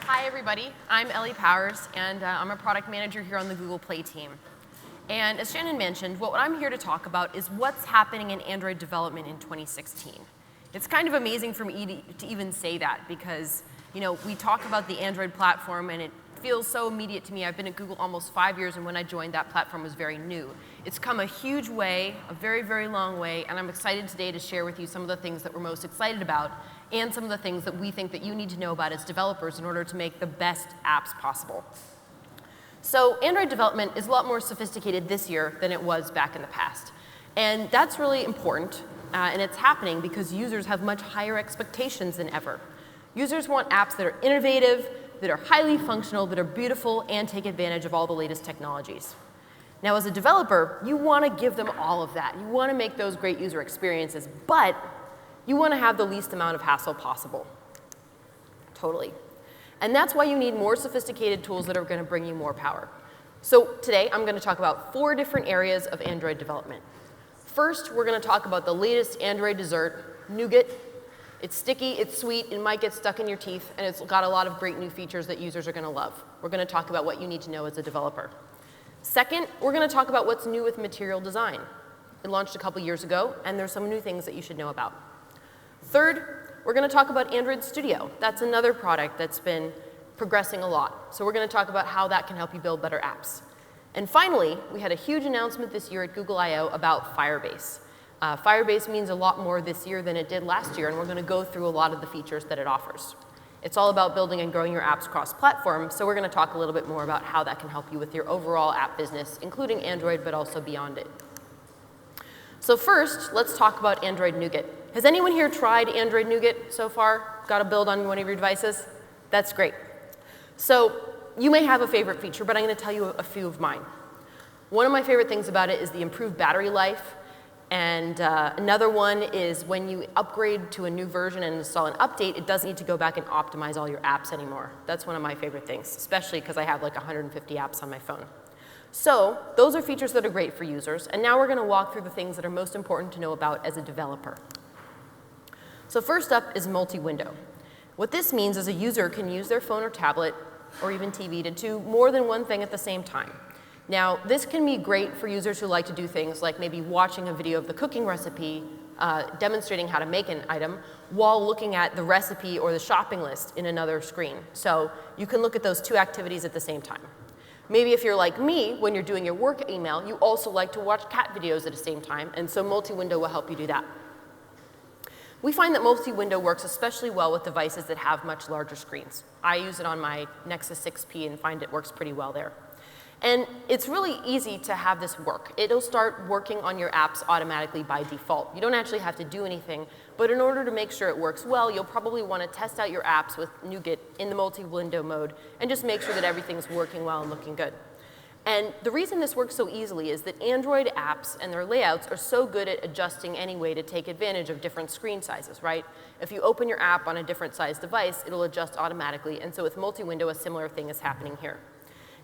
Hi, everybody. I'm Ellie Powers, and I'm a product manager here on the Google Play team. And as Shannon mentioned, what I'm here to talk about is what's happening in Android development in 2016. It's kind of amazing for me to even say that because, we talk about the Android platform, and it feels so immediate to me. I've been at Google almost 5 years, and when I joined, that platform was very new. It's come a huge way, a very, very long way, and I'm excited today to share with you some of the things that we're most excited about and some of the things that we think that you need to know about as developers in order to make the best apps possible. So Android development is a lot more sophisticated this year than it was back in the past. And that's really important, and it's happening because users have much higher expectations than ever. Users want apps that are innovative, that are highly functional, that are beautiful, and take advantage of all the latest technologies. Now, as a developer, you want to give them all of that. You want to make those great user experiences, but you want to have the least amount of hassle possible. Totally. And that's why you need more sophisticated tools that are going to bring you more power. So today, I'm going to talk about 4 different areas of Android development. First, we're going to talk about the latest Android dessert, Nougat. It's sticky, it's sweet, it might get stuck in your teeth, and it's got a lot of great new features that users are going to love. We're going to talk about what you need to know as a developer. Second, we're going to talk about what's new with material design. It launched a couple years ago, and there's some new things that you should know about. Third, we're going to talk about Android Studio. That's another product that's been progressing a lot. So we're going to talk about how that can help you build better apps. And finally, we had a huge announcement this year at Google I/O about Firebase. Firebase means a lot more this year than it did last year, and we're going to go through a lot of the features that it offers. It's all about building and growing your apps cross-platform, so we're going to talk a little bit more about how that can help you with your overall app business, including Android, but also beyond it. So first, let's talk about Android Nougat. Has anyone here tried Android Nougat so far? Got a build on one of your devices? That's great. So you may have a favorite feature, but I'm going to tell you a few of mine. One of my favorite things about it is the improved battery life. And another one is when you upgrade to a new version and install an update, it doesn't need to go back and optimize all your apps anymore. That's one of my favorite things, especially because I have like 150 apps on my phone. So those are features that are great for users. And now we're going to walk through the things that are most important to know about as a developer. So first up is multi-window. What this means is a user can use their phone or tablet or even TV to do more than one thing at the same time. Now, this can be great for users who like to do things like maybe watching a video of the cooking recipe, demonstrating how to make an item, while looking at the recipe or the shopping list in another screen. So you can look at those 2 activities at the same time. Maybe if you're like me, when you're doing your work email, you also like to watch cat videos at the same time, and so multi-window will help you do that. We find that multi-window works especially well with devices that have much larger screens. I use it on my Nexus 6P and find it works pretty well there. And it's really easy to have this work. It'll start working on your apps automatically by default. You don't actually have to do anything, but in order to make sure it works well, you'll probably want to test out your apps with Nougat in the multi-window mode and just make sure that everything's working well and looking good. And the reason this works so easily is that Android apps and their layouts are so good at adjusting anyway to take advantage of different screen sizes, right? If you open your app on a different size device, it'll adjust automatically. And so with multi-window, a similar thing is happening here.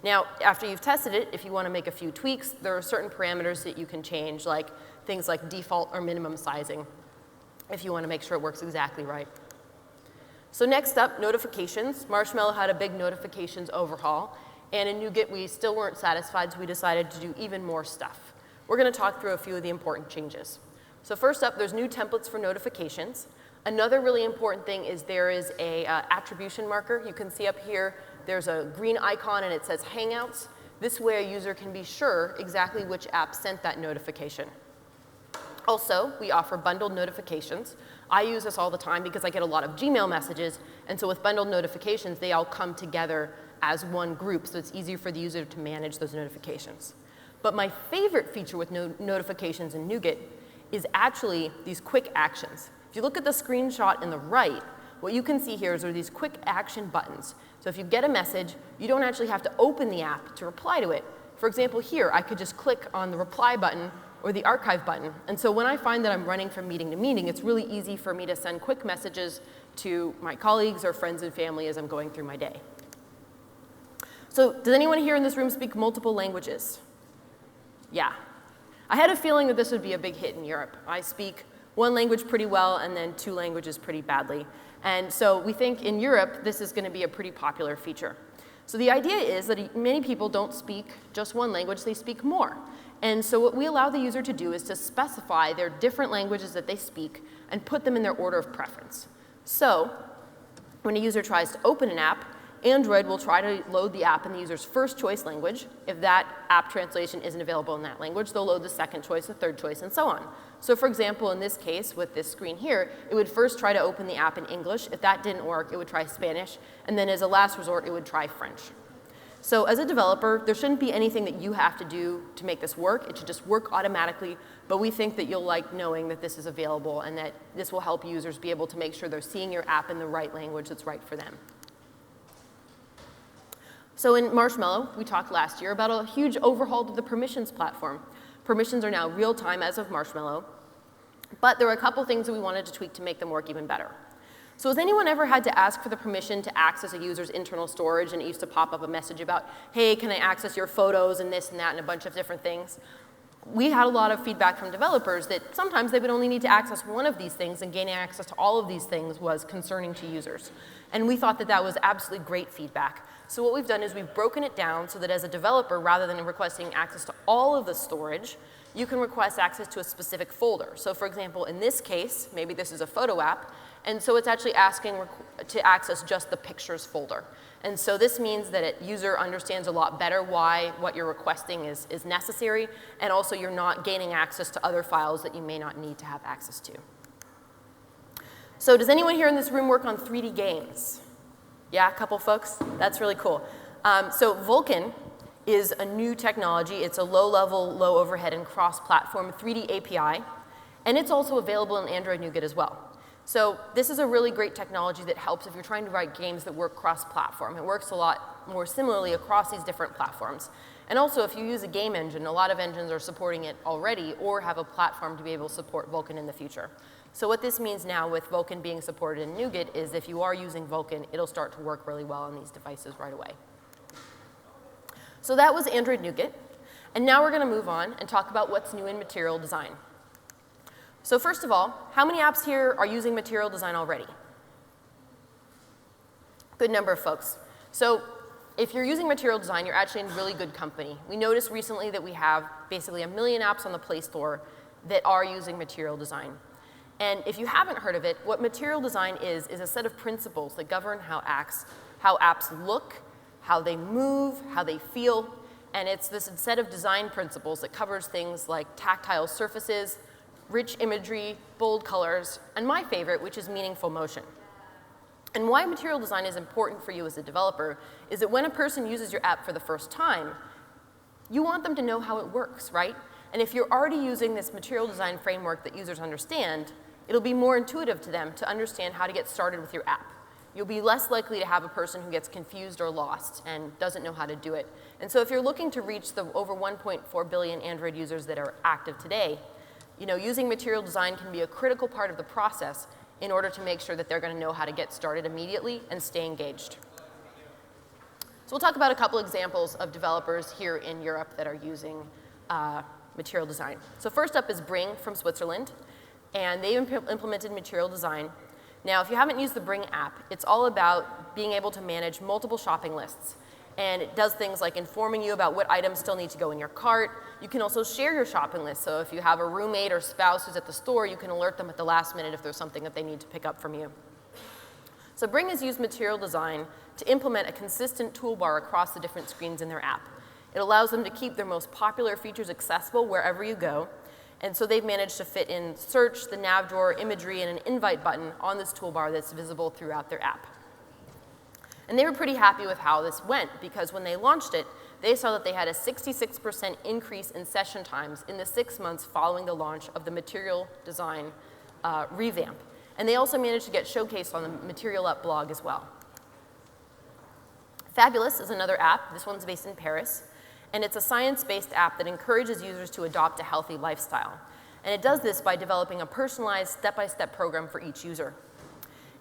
Now, after you've tested it, if you want to make a few tweaks, there are certain parameters that you can change, like things like default or minimum sizing, if you want to make sure it works exactly right. So next up, notifications. Marshmallow had a big notifications overhaul. And in Nougat, we still weren't satisfied, so we decided to do even more stuff. We're going to talk through a few of the important changes. So first up, there's new templates for notifications. Another really important thing is there is a attribution marker. You can see up here, there's a green icon, and it says Hangouts. This way, a user can be sure exactly which app sent that notification. Also, we offer bundled notifications. I use this all the time because I get a lot of Gmail messages, and so with bundled notifications, they all come together as one group, so it's easier for the user to manage those notifications. But my favorite feature with notifications in Nougat is actually these quick actions. If you look at the screenshot in the right, what you can see here is there are these quick action buttons. So if you get a message, you don't actually have to open the app to reply to it. For example, here, I could just click on the reply button or the archive button. And so when I find that I'm running from meeting to meeting, it's really easy for me to send quick messages to my colleagues or friends and family as I'm going through my day. So does anyone here in this room speak multiple languages? Yeah. I had a feeling that this would be a big hit in Europe. I speak one language pretty well and then two languages pretty badly. And so we think in Europe, this is going to be a pretty popular feature. So the idea is that many people don't speak just one language, they speak more. And so what we allow the user to do is to specify their different languages that they speak and put them in their order of preference. So when a user tries to open an app, Android will try to load the app in the user's first choice language. If that app translation isn't available in that language, they'll load the second choice, the third choice, and so on. So for example, in this case, with this screen here, it would first try to open the app in English. If that didn't work, it would try Spanish. And then as a last resort, it would try French. So as a developer, there shouldn't be anything that you have to do to make this work. It should just work automatically. But we think that you'll like knowing that this is available and that this will help users be able to make sure they're seeing your app in the right language that's right for them. So in Marshmallow, we talked last year about a huge overhaul to the permissions platform. Permissions are now real time as of Marshmallow. But there were a couple things that we wanted to tweak to make them work even better. So has anyone ever had to ask for the permission to access a user's internal storage and it used to pop up a message about, hey, can I access your photos and this and that and a bunch of different things? We had a lot of feedback from developers that sometimes they would only need to access one of these things and gaining access to all of these things was concerning to users. And we thought that that was absolutely great feedback. So what we've done is we've broken it down so that as a developer, rather than requesting access to all of the storage, you can request access to a specific folder. So for example, in this case, maybe this is a photo app, and so it's actually asking to access just the pictures folder. And so this means that a user understands a lot better why what you're requesting is necessary, and also you're not gaining access to other files that you may not need to have access to. So does anyone here in this room work on 3D games? Yeah, a couple folks? That's really cool. So Vulkan is a new technology. It's a low-level, low-overhead, and cross-platform 3D API, and it's also available in Android Nougat as well. So this is a really great technology that helps if you're trying to write games that work cross-platform. It works a lot more similarly across these different platforms. And also, if you use a game engine, a lot of engines are supporting it already or have a platform to be able to support Vulkan in the future. So what this means now with Vulkan being supported in Nougat is if you are using Vulkan, it'll start to work really well on these devices right away. So that was Android Nougat. And now we're going to move on and talk about what's new in material design. So first of all, how many apps here are using material design already? Good number of folks. So if you're using material design, you're actually in really good company. We noticed recently that we have basically 1 million apps on the Play Store that are using material design. And if you haven't heard of it, what material design is a set of principles that govern how apps look, how they move, how they feel. And it's this set of design principles that covers things like tactile surfaces, rich imagery, bold colors, and my favorite, which is meaningful motion. And why material design is important for you as a developer is that when a person uses your app for the first time, you want them to know how it works, right? And if you're already using this material design framework that users understand, it'll be more intuitive to them to understand how to get started with your app. You'll be less likely to have a person who gets confused or lost and doesn't know how to do it. And so if you're looking to reach the over 1.4 billion Android users that are active today, using material design can be a critical part of the process in order to make sure that they're going to know how to get started immediately and stay engaged. So we'll talk about a couple examples of developers here in Europe that are using material design. So first up is Bring from Switzerland, and they implemented material design. Now, if you haven't used the Bring app, it's all about being able to manage multiple shopping lists. And it does things like informing you about what items still need to go in your cart. You can also share your shopping list. So if you have a roommate or spouse who's at the store, you can alert them at the last minute if there's something that they need to pick up from you. So Bring has used material design to implement a consistent toolbar across the different screens in their app. It allows them to keep their most popular features accessible wherever you go. And so they've managed to fit in search, the nav drawer, imagery, and an invite button on this toolbar that's visible throughout their app. And they were pretty happy with how this went because when they launched it, they saw that they had a 66% increase in session times in the 6 months following the launch of the material design revamp. And they also managed to get showcased on the Material Up blog as well. Fabulous is another app. This one's based in Paris. And it's a science-based app that encourages users to adopt a healthy lifestyle. And it does this by developing a personalized step-by-step program for each user.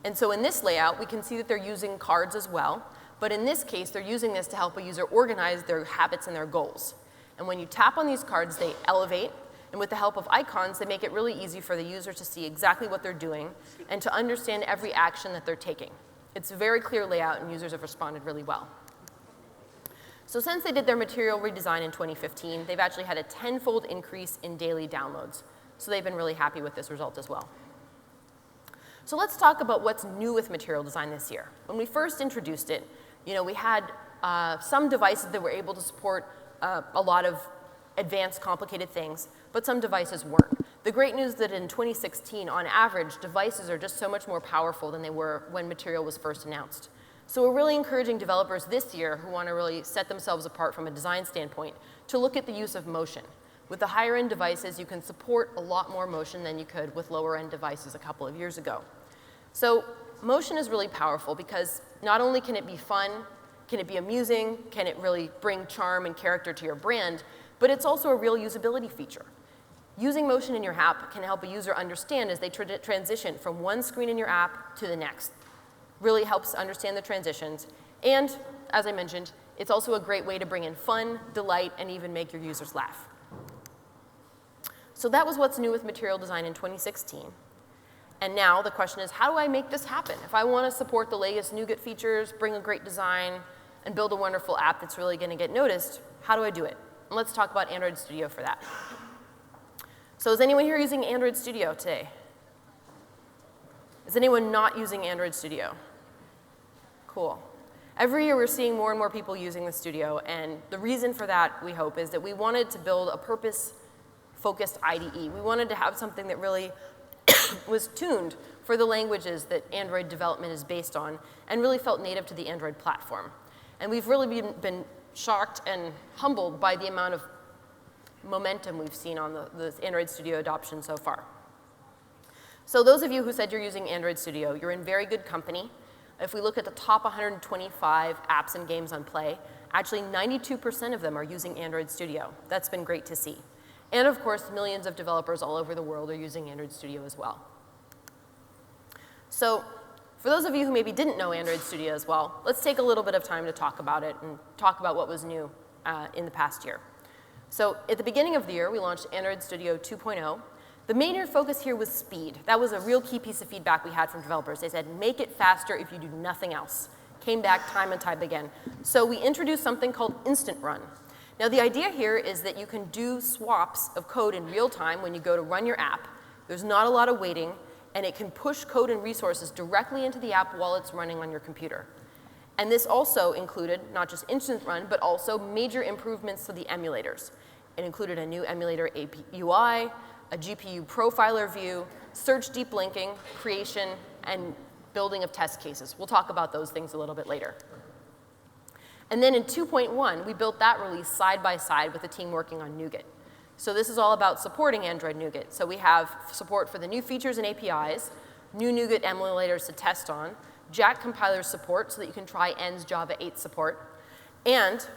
And so in this layout, we can see that they're using cards as well. But in this case, they're using this to help a user organize their habits and their goals. And when you tap on these cards, they elevate. And with the help of icons, they make it really easy for the user to see exactly what they're doing and to understand every action that they're taking. It's a very clear layout, and users have responded really well. So since they did their material redesign in 2015, they've actually had a 10-fold increase in daily downloads. So they've been really happy with this result as well. So let's talk about what's new with material design this year. When we first introduced it, we had some devices that were able to support a lot of advanced, complicated things, but some devices weren't. The great news is that in 2016, on average, devices are just so much more powerful than they were when material was first announced. So we're really encouraging developers this year who want to really set themselves apart from a design standpoint to look at the use of motion. With the higher-end devices, you can support a lot more motion than you could with lower-end devices a couple of years ago. So motion is really powerful because not only can it be fun, can it be amusing, can it really bring charm and character to your brand, but it's also a real usability feature. Using motion in your app can help a user understand as they transition from one screen in your app to the next. Really helps understand the transitions. And, as I mentioned, it's also a great way to bring in fun, delight, and even make your users laugh. So that was what's new with material design in 2016. And now the question is, how do I make this happen? If I want to support the latest Nougat features, bring a great design, and build a wonderful app that's really going to get noticed, how do I do it? And let's talk about Android Studio for that. So is anyone here using Android Studio today? Is anyone not using Android Studio? Cool. Every year we're seeing more and more people using the Studio, and the reason for that, we hope, is that we wanted to build a purpose-focused IDE. We wanted to have something that really was tuned for the languages that Android development is based on and really felt native to the Android platform. And we've really been shocked and humbled by the amount of momentum we've seen on the Android Studio adoption so far. So those of you who said you're using Android Studio, you're in very good company. If we look at the top 125 apps and games on Play, actually 92% of them are using Android Studio. That's been great to see. And of course, millions of developers all over the world are using Android Studio as well. So for those of you who maybe didn't know Android Studio as well, let's take a little bit of time to talk about it and talk about what was new in the past year. So at the beginning of the year, we launched Android Studio 2.0. The main focus here was speed. That was a real key piece of feedback we had from developers. They said, make it faster if you do nothing else. Came back time and time again. So we introduced something called Instant Run. Now the idea here is that you can do swaps of code in real time when you go to run your app. There's not a lot of waiting, and it can push code and resources directly into the app while it's running on your computer. And this also included not just Instant Run, but also major improvements to the emulators. It included a new emulator UI, a GPU profiler view, search deep linking, creation, and building of test cases. We'll talk about those things a little bit later. And then in 2.1, we built that release side by side with the team working on Nougat. So this is all about supporting Android Nougat. So we have support for the new features and APIs, new Nougat emulators to test on, Jack compiler support so that you can try END's Java 8 support, and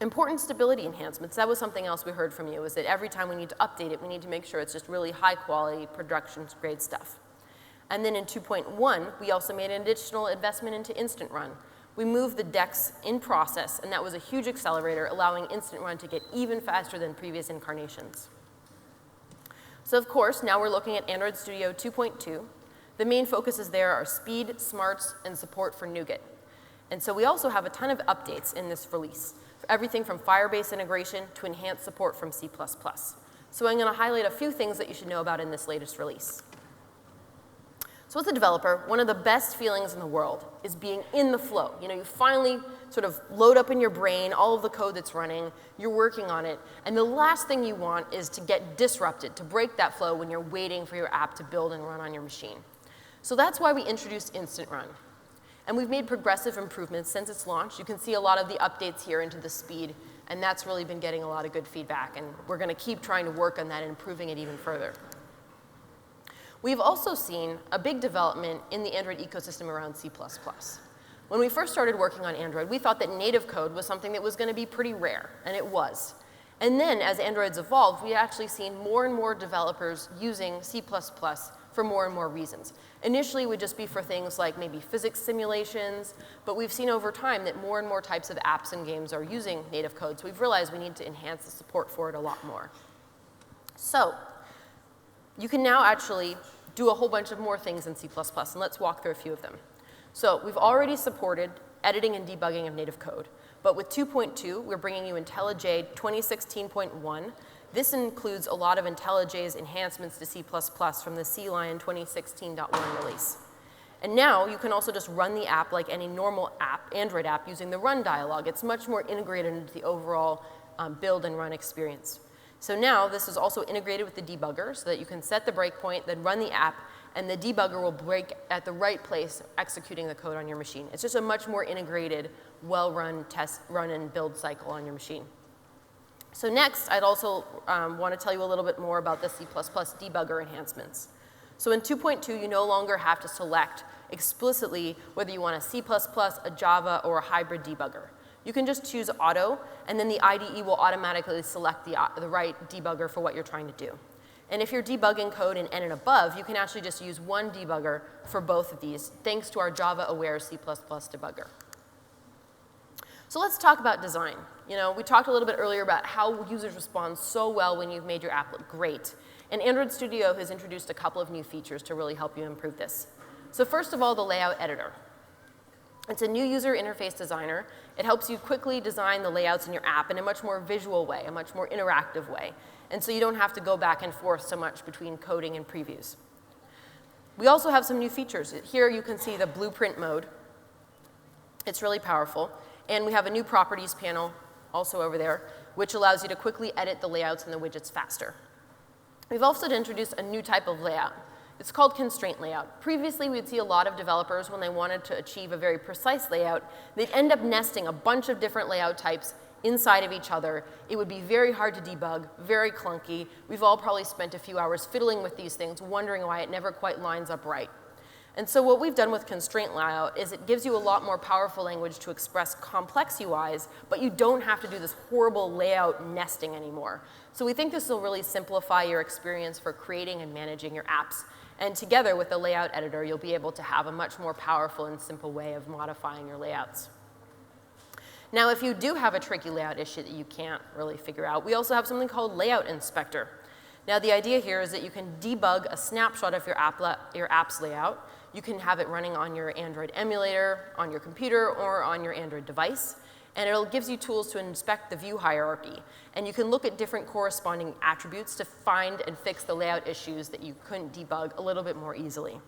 important stability enhancements. That was something else we heard from you, is that every time we need to update it, we need to make sure it's just really high quality, production grade stuff. And then in 2.1, we also made an additional investment into Instant Run. We moved the DEX in process, and that was a huge accelerator, allowing Instant Run to get even faster than previous incarnations. So of course, now we're looking at Android Studio 2.2. The main focuses there are speed, smarts, and support for Nougat. And so we also have a ton of updates in this release, for everything from Firebase integration to enhanced support from C++. So I'm going to highlight a few things that you should know about in this latest release. So as a developer, one of the best feelings in the world is being in the flow. You finally sort of load up in your brain all of the code that's running, you're working on it, and the last thing you want is to get disrupted, to break that flow when you're waiting for your app to build and run on your machine. So that's why we introduced Instant Run. And we've made progressive improvements since its launch. You can see a lot of the updates here into the speed, and that's really been getting a lot of good feedback, and we're going to keep trying to work on that and improving it even further. We've also seen a big development in the Android ecosystem around C++. When we first started working on Android, we thought that native code was something that was going to be pretty rare, and it was. And then as Android's evolved, we actually seen more and more developers using C++ for more and more reasons. Initially, it would just be for things like maybe physics simulations, but we've seen over time that more and more types of apps and games are using native code, so we've realized we need to enhance the support for it a lot more. So you can now actually do a whole bunch of more things in C++, and let's walk through a few of them. So we've already supported editing and debugging of native code. But with 2.2, we're bringing you IntelliJ 2016.1. This includes a lot of IntelliJ's enhancements to C++ from the CLion 2016.1 release. And now you can also just run the app like any normal app, Android app, using the run dialog. It's much more integrated into the overall build and run experience. So now this is also integrated with the debugger so that you can set the breakpoint, then run the app, and the debugger will break at the right place, executing the code on your machine. It's just a much more integrated, well-run test, run and build cycle on your machine. So next, I'd also want to tell you a little bit more about the C++ debugger enhancements. So in 2.2, you no longer have to select explicitly whether you want a C++, a Java, or a hybrid debugger. You can just choose auto, and then the IDE will automatically select the right debugger for what you're trying to do. And if you're debugging code in N and above, you can actually just use one debugger for both of these, thanks to our Java-aware C++ debugger. So let's talk about design. You know, we talked a little bit earlier about how users respond so well when you've made your app look great. And Android Studio has introduced a couple of new features to really help you improve this. So first of all, the layout editor. It's a new user interface designer. It helps you quickly design the layouts in your app in a much more visual way, a much more interactive way. And so you don't have to go back and forth so much between coding and previews. We also have some new features. Here you can see the blueprint mode. It's really powerful. And we have a new properties panel also over there, which allows you to quickly edit the layouts and the widgets faster. We've also introduced a new type of layout. It's called constraint layout. Previously, we'd see a lot of developers, when they wanted to achieve a very precise layout, they'd end up nesting a bunch of different layout types inside of each other. It would be very hard to debug, very clunky. We've all probably spent a few hours fiddling with these things, wondering why it never quite lines up right. And so what we've done with constraint layout is it gives you a lot more powerful language to express complex UIs, but you don't have to do this horrible layout nesting anymore. So we think this will really simplify your experience for creating and managing your apps. And together with the layout editor, you'll be able to have a much more powerful and simple way of modifying your layouts. Now, if you do have a tricky layout issue that you can't really figure out, we also have something called Layout Inspector. Now, the idea here is that you can debug a snapshot of your app's layout. You can have it running on your Android emulator, on your computer, or on your Android device. And it gives you tools to inspect the view hierarchy. And you can look at different corresponding attributes to find and fix the layout issues that you couldn't debug a little bit more easily.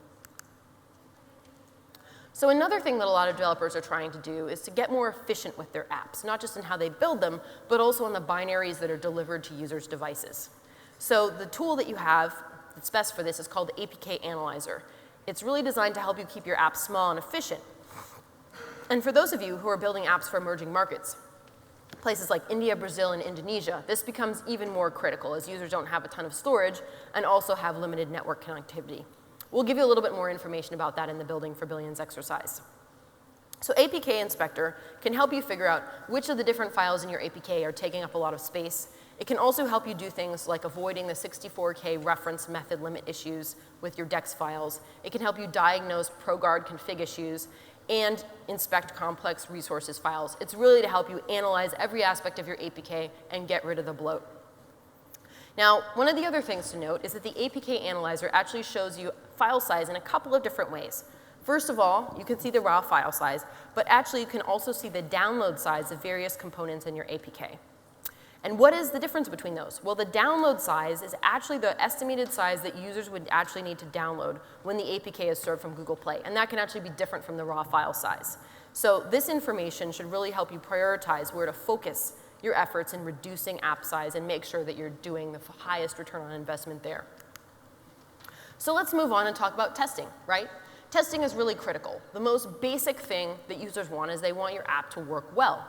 So another thing that a lot of developers are trying to do is to get more efficient with their apps, not just in how they build them, but also in the binaries that are delivered to users' devices. So the tool that you have that's best for this is called the APK Analyzer. It's really designed to help you keep your app small and efficient. And for those of you who are building apps for emerging markets, places like India, Brazil, and Indonesia, this becomes even more critical as users don't have a ton of storage and also have limited network connectivity. We'll give you a little bit more information about that in the Building for Billions exercise. So APK Inspector can help you figure out which of the different files in your APK are taking up a lot of space. It can also help you do things like avoiding the 64K reference method limit issues with your DEX files. It can help you diagnose ProGuard config issues and inspect complex resources files. It's really to help you analyze every aspect of your APK and get rid of the bloat. Now, one of the other things to note is that the APK Analyzer actually shows you file size in a couple of different ways. First of all, you can see the raw file size, but actually you can also see the download size of various components in your APK. And what is the difference between those? Well, the download size is actually the estimated size that users would actually need to download when the APK is served from Google Play. And that can actually be different from the raw file size. So this information should really help you prioritize where to focus your efforts in reducing app size and make sure that you're doing the highest return on investment there. So let's move on and talk about testing, right? Testing is really critical. The most basic thing that users want is they want your app to work well.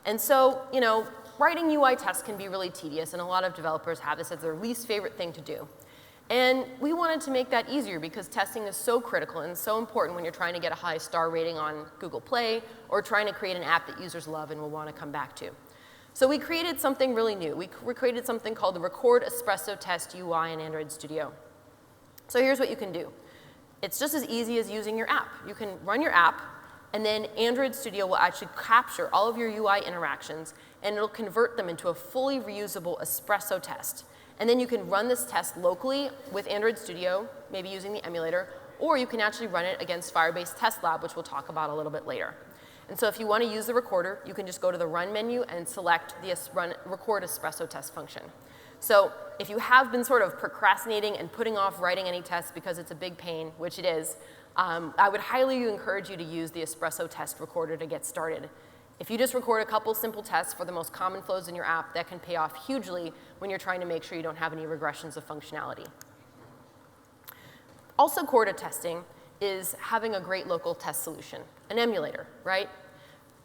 And so, you know, writing UI tests can be really tedious, and a lot of developers have this as their least favorite thing to do. And we wanted to make that easier because testing is so critical and so important when you're trying to get a high star rating on Google Play or trying to create an app that users love and will want to come back to. So we created something really new. We created something called the Record Espresso Test UI in Android Studio. So here's what you can do. It's just as easy as using your app. You can run your app, and then Android Studio will actually capture all of your UI interactions, and it'll convert them into a fully reusable espresso test. And then you can run this test locally with Android Studio, maybe using the emulator, or you can actually run it against Firebase Test Lab, which we'll talk about a little bit later. And so if you want to use the recorder, you can just go to the Run menu and select the Record Espresso Test function. So if you have been sort of procrastinating and putting off writing any tests because it's a big pain, which it is, I would highly encourage you to use the Espresso Test Recorder to get started. If you just record a couple simple tests for the most common flows in your app, that can pay off hugely when you're trying to make sure you don't have any regressions of functionality. Also core to testing is having a great local test solution, an emulator, right?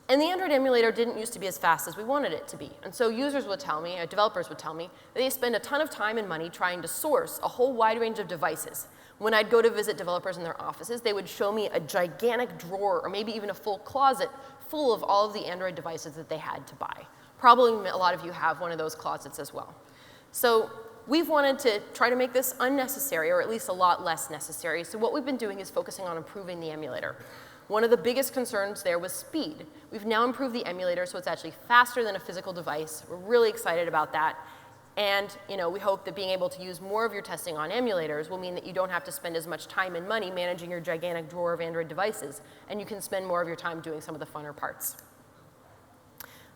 And the Android emulator didn't used to be as fast as we wanted it to be. And so users would tell me, developers would tell me, that they spend a ton of time and money trying to source a whole wide range of devices. When I'd go to visit developers in their offices, they would show me a gigantic drawer or maybe even a full closet full of all of the Android devices that they had to buy. Probably a lot of you have one of those closets as well. So we've wanted to try to make this unnecessary, or at least a lot less necessary. So what we've been doing is focusing on improving the emulator. One of the biggest concerns there was speed. We've now improved the emulator so it's actually faster than a physical device. We're really excited about that. And we hope that being able to use more of your testing on emulators will mean that you don't have to spend as much time and money managing your gigantic drawer of Android devices, and you can spend more of your time doing some of the funner parts.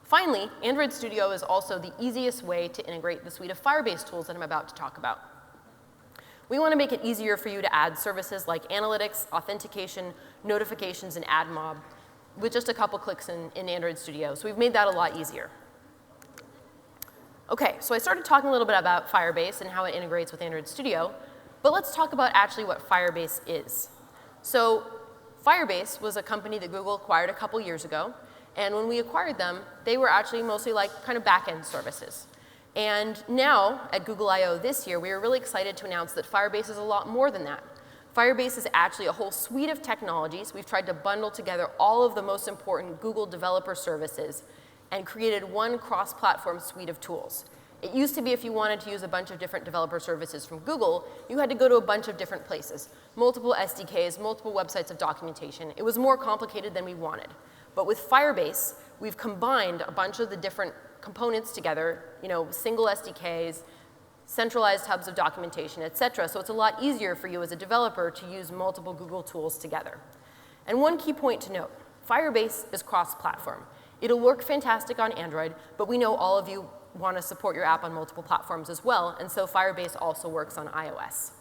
Finally, Android Studio is also the easiest way to integrate the suite of Firebase tools that I'm about to talk about. We want to make it easier for you to add services like analytics, authentication, notifications, and AdMob with just a couple clicks in Android Studio. So we've made that a lot easier. OK, so I started talking a little bit about Firebase and how it integrates with Android Studio. But let's talk about actually what Firebase is. So Firebase was a company that Google acquired a couple years ago. And when we acquired them, they were actually mostly like kind of back-end services. And now, at Google I/O this year, we are really excited to announce that Firebase is a lot more than that. Firebase is actually a whole suite of technologies. We've tried to bundle together all of the most important Google developer services and created one cross-platform suite of tools. It used to be if you wanted to use a bunch of different developer services from Google, you had to go to a bunch of different places, multiple SDKs, multiple websites of documentation. It was more complicated than we wanted. But with Firebase, we've combined a bunch of the different components together, single SDKs, centralized hubs of documentation, et cetera. So it's a lot easier for you as a developer to use multiple Google tools together. And one key point to note, Firebase is cross-platform. It'll work fantastic on Android, but we know all of you want to support your app on multiple platforms as well, and so Firebase also works on iOS.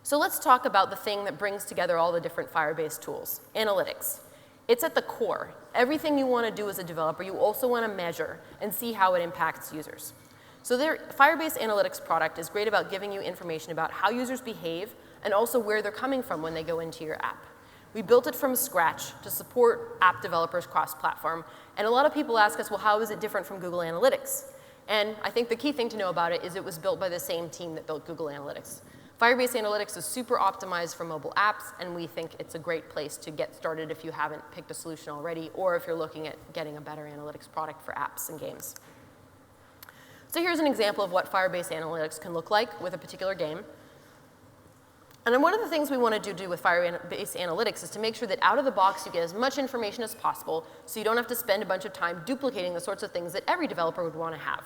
So let's talk about the thing that brings together all the different Firebase tools, analytics. It's at the core. Everything you want to do as a developer, you also want to measure and see how it impacts users. So Firebase Analytics product is great about giving you information about how users behave and also where they're coming from when they go into your app. We built it from scratch to support app developers cross-platform. And a lot of people ask us, well, how is it different from Google Analytics? And I think the key thing to know about it is it was built by the same team that built Google Analytics. Firebase Analytics is super optimized for mobile apps, and we think it's a great place to get started if you haven't picked a solution already, or if you're looking at getting a better analytics product for apps and games. So here's an example of what Firebase Analytics can look like with a particular game. And then one of the things we want to do with Firebase Analytics is to make sure that out of the box you get as much information as possible so you don't have to spend a bunch of time duplicating the sorts of things that every developer would want to have.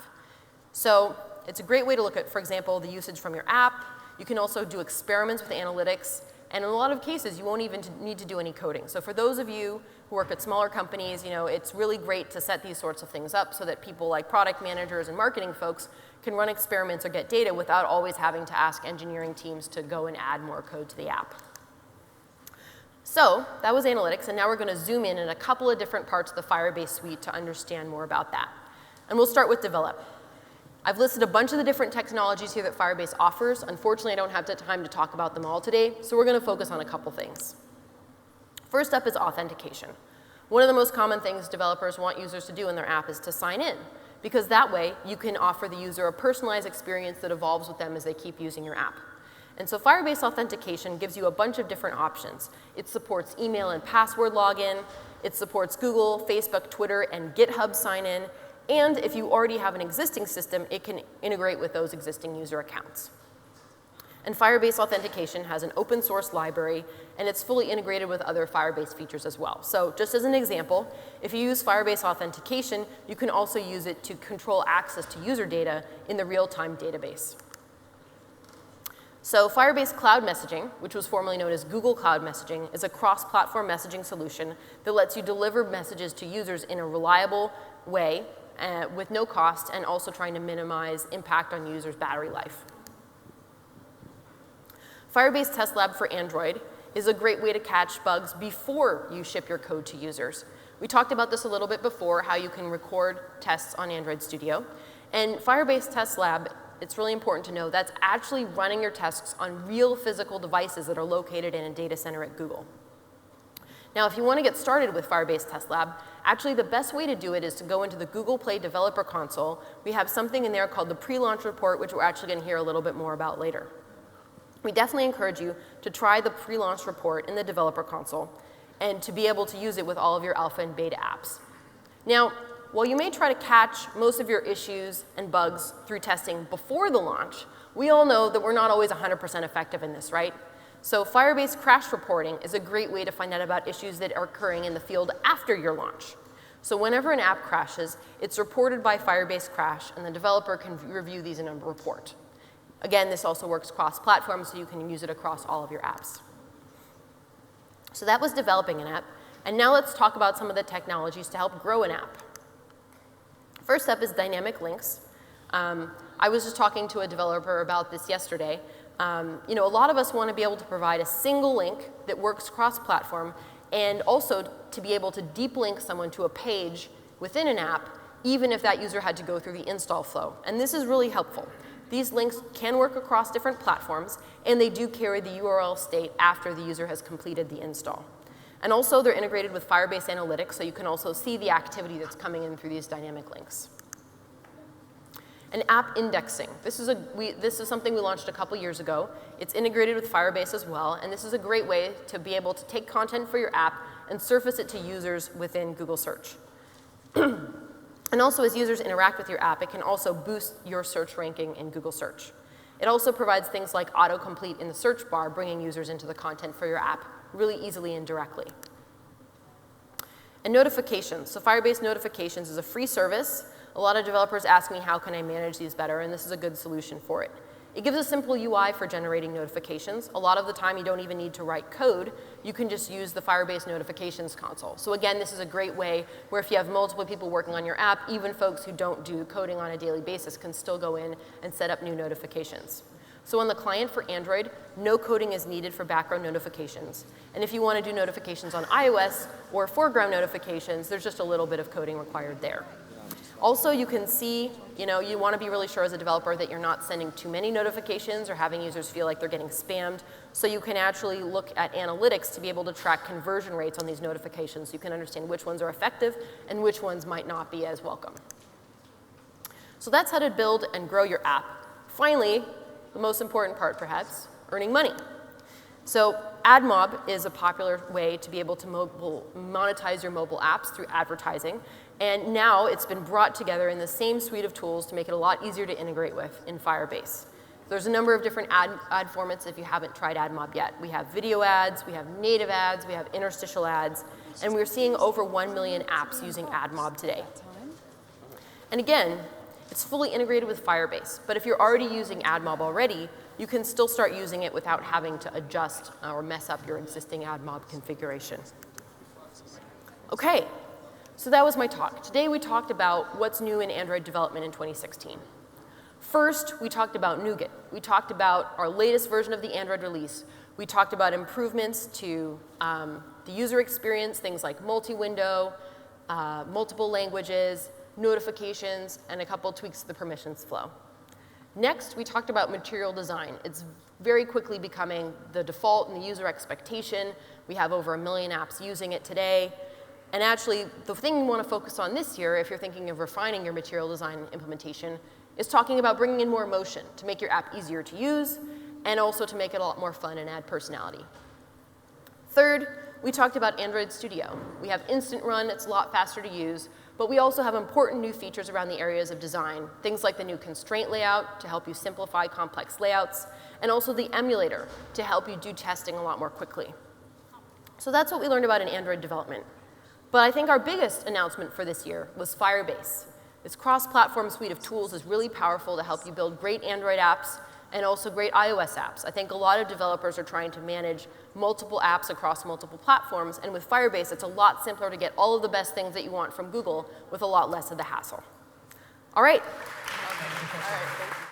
So it's a great way to look at, for example, the usage from your app. You can also do experiments with analytics. And in a lot of cases, you won't even need to do any coding. So for those of you who work at smaller companies, it's really great to set these sorts of things up so that people like product managers and marketing folks can run experiments or get data without always having to ask engineering teams to go and add more code to the app. So that was analytics, and now we're going to zoom in a couple of different parts of the Firebase suite to understand more about that. And we'll start with develop. I've listed a bunch of the different technologies here that Firebase offers. Unfortunately, I don't have the time to talk about them all today, so we're going to focus on a couple things. First up is authentication. One of the most common things developers want users to do in their app is to sign in, because that way you can offer the user a personalized experience that evolves with them as they keep using your app. And so Firebase authentication gives you a bunch of different options. It supports email and password login. It supports Google, Facebook, Twitter, and GitHub sign-in. And if you already have an existing system, it can integrate with those existing user accounts. And Firebase authentication has an open source library, and it's fully integrated with other Firebase features as well. So just as an example, if you use Firebase authentication, you can also use it to control access to user data in the real-time database. So Firebase Cloud Messaging, which was formerly known as Google Cloud Messaging, is a cross-platform messaging solution that lets you deliver messages to users in a reliable way with no cost, and also trying to minimize impact on users' battery life. Firebase Test Lab for Android is a great way to catch bugs before you ship your code to users. We talked about this a little bit before, how you can record tests on Android Studio. And Firebase Test Lab, it's really important to know, that's actually running your tests on real physical devices that are located in a data center at Google. Now, if you want to get started with Firebase Test Lab, actually the best way to do it is to go into the Google Play Developer Console. We have something in there called the pre-launch report, which we're actually going to hear a little bit more about later. We definitely encourage you to try the pre-launch report in the developer console and to be able to use it with all of your alpha and beta apps. Now, while you may try to catch most of your issues and bugs through testing before the launch, we all know that we're not always 100% effective in this, right? So Firebase crash reporting is a great way to find out about issues that are occurring in the field after your launch. So whenever an app crashes, it's reported by Firebase Crash, and the developer can review these in a report. Again, this also works cross-platform, so you can use it across all of your apps. So that was developing an app. And now let's talk about some of the technologies to help grow an app. First up is dynamic links. I was just talking to a developer about this yesterday. A lot of us want to be able to provide a single link that works cross-platform, and also to be able to deep link someone to a page within an app, even if that user had to go through the install flow. And this is really helpful. These links can work across different platforms, and they do carry the URL state after the user has completed the install. And also, they're integrated with Firebase Analytics, so you can also see the activity that's coming in through these dynamic links. And app indexing. This is something we launched a couple years ago. It's integrated with Firebase as well, and this is a great way to be able to take content for your app and surface it to users within Google Search. And also, as users interact with your app, it can also boost your search ranking in Google Search. It also provides things like autocomplete in the search bar, bringing users into the content for your app really easily and directly. And notifications. So Firebase Notifications is a free service. A lot of developers ask me, how can I manage these better? And this is a good solution for it. It gives a simple UI for generating notifications. A lot of the time, you don't even need to write code. You can just use the Firebase Notifications console. So again, this is a great way where if you have multiple people working on your app, even folks who don't do coding on a daily basis can still go in and set up new notifications. So on the client for Android, no coding is needed for background notifications. And if you want to do notifications on iOS or foreground notifications, there's just a little bit of coding required there. Also, you can see, you want to be really sure as a developer that you're not sending too many notifications or having users feel like they're getting spammed. So you can actually look at analytics to be able to track conversion rates on these notifications so you can understand which ones are effective and which ones might not be as welcome. So that's how to build and grow your app. Finally, the most important part perhaps, earning money. So AdMob is a popular way to be able to monetize your mobile apps through advertising. And now it's been brought together in the same suite of tools to make it a lot easier to integrate with in Firebase. There's a number of different ad formats if you haven't tried AdMob yet. We have video ads, we have native ads, we have interstitial ads, and we're seeing over 1 million apps using AdMob today. And again, it's fully integrated with Firebase. But if you're already using AdMob already, you can still start using it without having to adjust or mess up your existing AdMob configuration. Okay. So that was my talk. Today we talked about what's new in Android development in 2016. First, we talked about Nougat. We talked about our latest version of the Android release. We talked about improvements to the user experience, things like multi-window, multiple languages, notifications, and a couple tweaks to the permissions flow. Next, we talked about material design. It's very quickly becoming the default and the user expectation. We have over 1 million apps using it today. And actually, the thing we want to focus on this year, if you're thinking of refining your material design implementation, is talking about bringing in more emotion to make your app easier to use and also to make it a lot more fun and add personality. Third, we talked about Android Studio. We have Instant Run. It's a lot faster to use. But we also have important new features around the areas of design, things like the new constraint layout to help you simplify complex layouts, and also the emulator to help you do testing a lot more quickly. So that's what we learned about in Android development. But I think our biggest announcement for this year was Firebase. This cross-platform suite of tools is really powerful to help you build great Android apps and also great iOS apps. I think a lot of developers are trying to manage multiple apps across multiple platforms, and with Firebase, it's a lot simpler to get all of the best things that you want from Google with a lot less of the hassle. All right. All right, thank you.